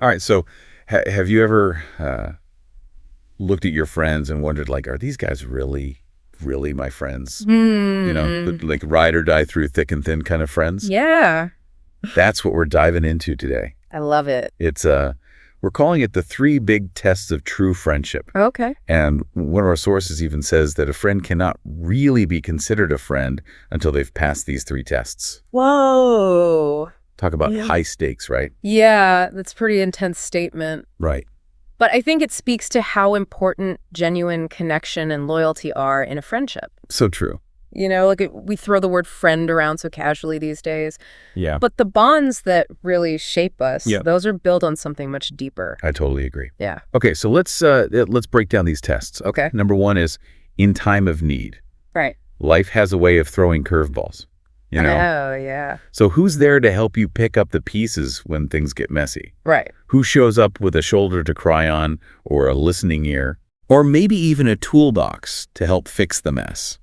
All right. So have you ever looked at your friends and wondered, like, are these guys really, really my friends? Like ride or die through thick and thin kind of friends? Yeah. That's what we're diving into today. I love it. We're calling it the 3 big tests of true friendship. Okay. And one of our sources even says that a friend cannot really be considered a friend until they've passed these 3 tests. Whoa. Talk about high stakes, right? Yeah, that's a pretty intense statement. Right. But I think it speaks to how important genuine connection and loyalty are in a friendship. So true. We throw the word friend around so casually these days. Yeah. But the bonds that really shape us, those are built on something much deeper. I totally agree. Yeah. Okay, so let's break down these tests. Okay. Number 1 is in time of need. Right. Life has a way of throwing curveballs, Oh, yeah. So who's there to help you pick up the pieces when things get messy? Right. Who shows up with a shoulder to cry on or a listening ear? Or maybe even a toolbox to help fix the mess?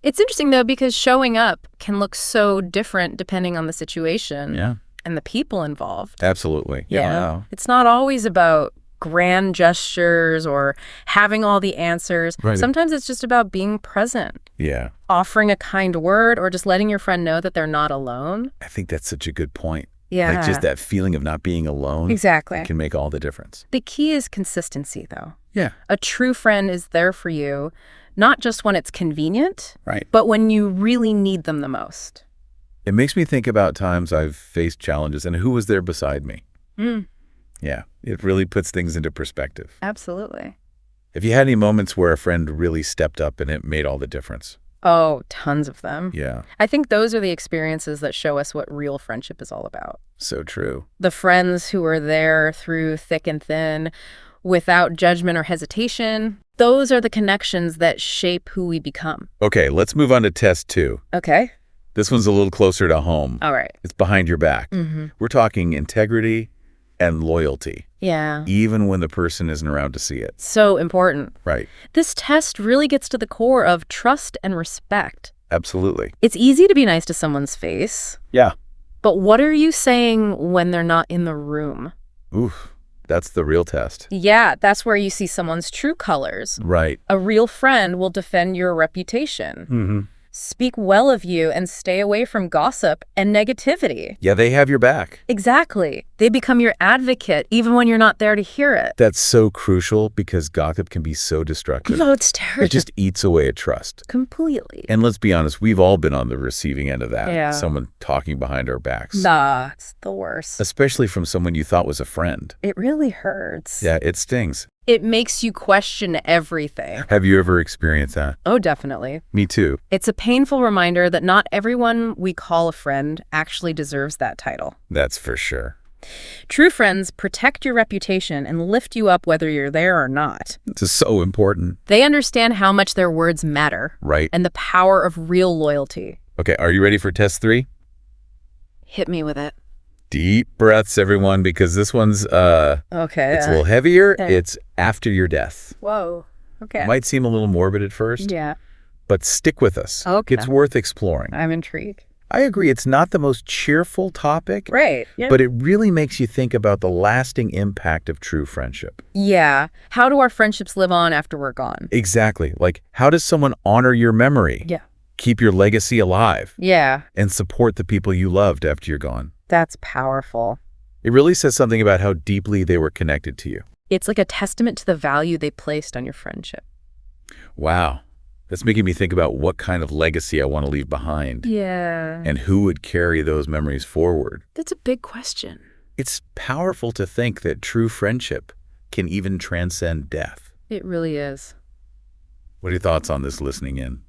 It's interesting, though, because showing up can look so different depending on the situation and the people involved. Absolutely. Yeah. It's not always about grand gestures or having all the answers. Right. Sometimes it's just about being present. Yeah. Offering a kind word or just letting your friend know that they're not alone. I think that's such a good point. Yeah. Like just that feeling of not being alone. Exactly. Can make all the difference. The key is consistency, though. Yeah. A true friend is there for you, not just when it's convenient, right, but when you really need them the most. It makes me think about times I've faced challenges and who was there beside me. Yeah, it really puts things into perspective. Absolutely. Have you had any moments where a friend really stepped up and it made all the difference? Oh, tons of them. Yeah. I think those are the experiences that show us what real friendship is all about. So true. The friends who are there through thick and thin, without judgment or hesitation, those are the connections that shape who we become. Okay, let's move on to test 2. Okay. This one's a little closer to home. All right. It's behind your back. We're talking integrity and loyalty. Yeah. Even when the person isn't around to see it. So important. Right. This test really gets to the core of trust and respect. Absolutely. It's easy to be nice to someone's face. Yeah. But what are you saying when they're not in the room? Oof. That's the real test. Yeah, that's where you see someone's true colors. Right. A real friend will defend your reputation, speak well of you, and stay away from gossip and negativity. Yeah, they have your back. Exactly. They become your advocate even when you're not there to hear it. That's so crucial because gossip can be so destructive. No, it's terrible. It just eats away at trust. Completely. And let's be honest, we've all been on the receiving end of that. Yeah. Someone talking behind our backs. Nah, it's the worst. Especially from someone you thought was a friend. It really hurts. Yeah, it stings. It makes you question everything. Have you ever experienced that? Oh, definitely. Me too. It's a painful reminder that not everyone we call a friend actually deserves that title. That's for sure. True friends protect your reputation and lift you up whether you're there or not. This is so important. They understand how much their words matter. Right. And the power of real loyalty. Okay, are you ready for test 3? Hit me with it. Deep breaths, everyone, because this one's Okay. it's a little heavier. Okay. It's after your death. Whoa. Okay. It might seem a little morbid at first, Yeah. but stick with us. Okay. It's worth exploring. I'm intrigued. I agree. It's not the most cheerful topic, Right. Yeah. but it really makes you think about the lasting impact of true friendship. Yeah. How do our friendships live on after we're gone? Exactly. Like, how does someone honor your memory, Yeah. keep your legacy alive, Yeah. and support the people you loved after you're gone? That's powerful. It really says something about how deeply they were connected to you. It's like a testament to the value they placed on your friendship. Wow. That's making me think about what kind of legacy I want to leave behind. Yeah. And who would carry those memories forward. That's a big question. It's powerful to think that true friendship can even transcend death. It really is. What are your thoughts on this listening in?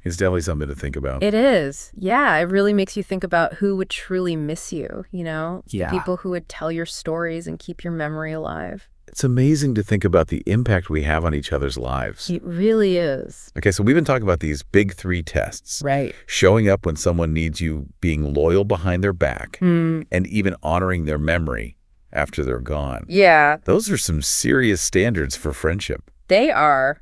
It's definitely something to think about. It is. Yeah, it really makes you think about who would truly miss you, you know? Yeah. People who would tell your stories and keep your memory alive. It's amazing to think about the impact we have on each other's lives. It really is. Okay, so we've been talking about these big 3 tests. Right. Showing up when someone needs you, being loyal behind their back, and even honoring their memory after they're gone. Yeah. Those are some serious standards for friendship. They are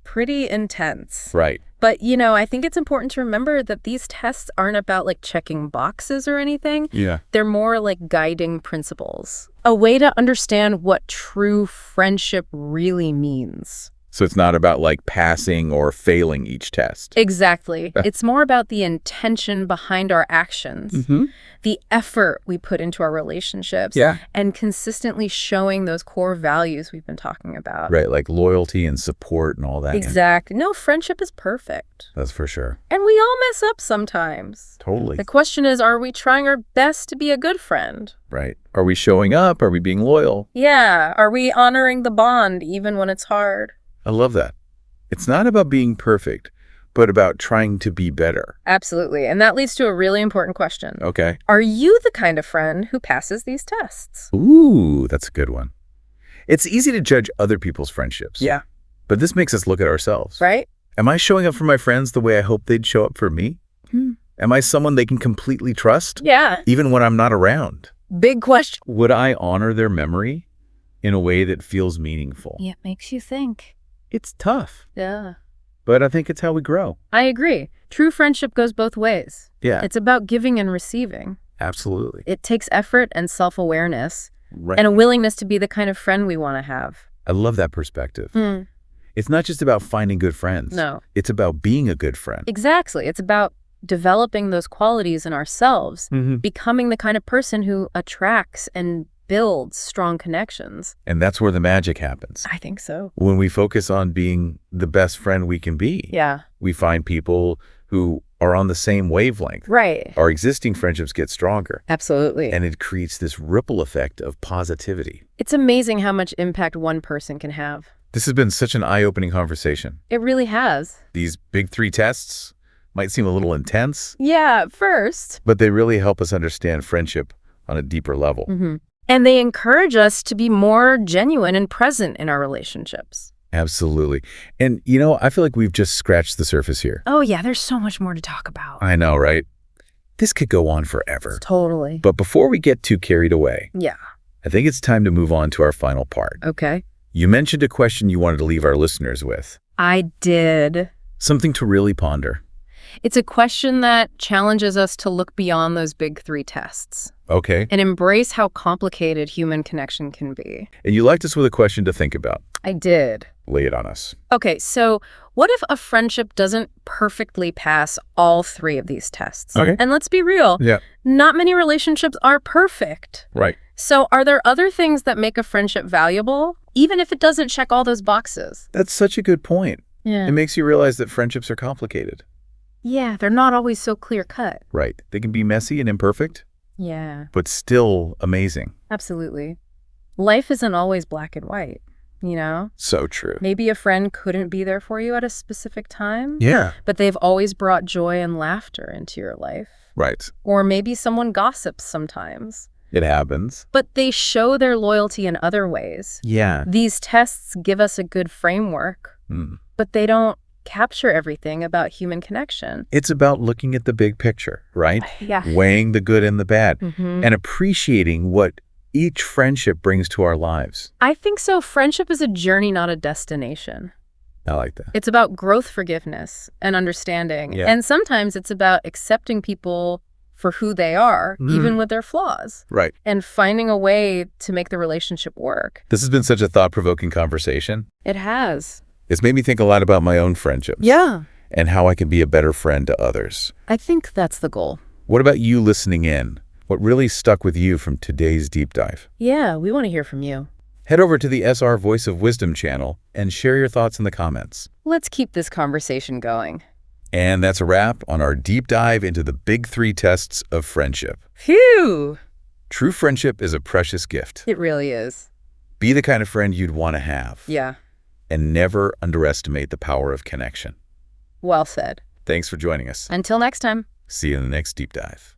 pretty intense. Right. But, I think it's important to remember that these tests aren't about like checking boxes or anything. Yeah. They're more like guiding principles, a way to understand what true friendship really means. So it's not about like passing or failing each test. Exactly. It's more about the intention behind our actions, the effort we put into our relationships, and consistently showing those core values we've been talking about. Right, like loyalty and support and all that. Exactly. No, friendship is perfect. That's for sure. And we all mess up sometimes. Totally. The question is, are we trying our best to be a good friend? Right. Are we showing up? Are we being loyal? Yeah. Are we honoring the bond even when it's hard? I love that. It's not about being perfect, but about trying to be better. Absolutely. And that leads to a really important question. Okay. Are you the kind of friend who passes these tests? Ooh, that's a good one. It's easy to judge other people's friendships. Yeah. But this makes us look at ourselves. Right? Am I showing up for my friends the way I hope they'd show up for me? Am I someone they can completely trust? Yeah. Even when I'm not around? Big question. Would I honor their memory in a way that feels meaningful? Yeah, it makes you think. It's tough, Yeah. but I think it's how we grow. I agree. True friendship goes both ways. Yeah, It's about giving and receiving. absolutely. It takes effort and self-awareness Right. and a willingness to be the kind of friend we want to have. I love that perspective. It's not just about finding good friends. No. It's about being a good friend. Exactly. It's about developing those qualities in ourselves, becoming the kind of person who attracts and builds strong connections. And that's where the magic happens. I think so. When we focus on being the best friend we can be, Yeah. we find people who are on the same wavelength. Right. Our existing friendships get stronger, Absolutely. and it creates this ripple effect of positivity. It's amazing how much impact one person can have. This has been such an eye-opening conversation. It really has. These big 3 tests might seem a little intense, Yeah, at first. but they really help us understand friendship on a deeper level. And they encourage us to be more genuine and present in our relationships. Absolutely. And, I feel like we've just scratched the surface here. Oh, yeah, there's so much more to talk about. I know, right? This could go on forever. Totally. But before we get too carried away, Yeah. I think it's time to move on to our final part. Okay. You mentioned a question you wanted to leave our listeners with. I did. Something to really ponder. It's a question that challenges us to look beyond those big 3 tests Okay. and embrace how complicated human connection can be. And you left us with a question to think about. I did. Lay it on us. Okay, so what if a friendship doesn't perfectly pass all 3 of these tests? Okay. And let's be real, Yeah. not many relationships are perfect. Right. So are there other things that make a friendship valuable, even if it doesn't check all those boxes? That's such a good point. Yeah. It makes you realize that friendships are complicated. Yeah, they're not always so clear-cut. Right. They can be messy and imperfect, Yeah, but still amazing. absolutely. Life isn't always black and white, So true. Maybe a friend couldn't be there for you at a specific time, Yeah. but they've always brought joy and laughter into your life. Right. Or maybe someone gossips sometimes, It happens. but they show their loyalty in other ways. Yeah. These tests give us a good framework, but they don't capture everything about human connection. It's about looking at the big picture, right? Yeah. Weighing the good and the bad Mhm. and appreciating what each friendship brings to our lives. I think so. Friendship is a journey, not a destination. I like that. It's about growth, forgiveness, and understanding. Yeah. And sometimes it's about accepting people for who they are, even with their flaws, Right. and finding a way to make the relationship work. This has been such a thought-provoking conversation. It has. It's made me think a lot about my own friendships. Yeah. And how I can be a better friend to others. I think that's the goal. What about you listening in? What really stuck with you from today's deep dive? Yeah, we want to hear from you. Head over to the SR Voice of Wisdom channel and share your thoughts in the comments. Let's keep this conversation going. And that's a wrap on our deep dive into the big 3 tests of friendship. Phew! True friendship is a precious gift. It really is. Be the kind of friend you'd want to have. Yeah. And never underestimate the power of connection. Well said. Thanks for joining us. Until next time. See you in the next deep dive.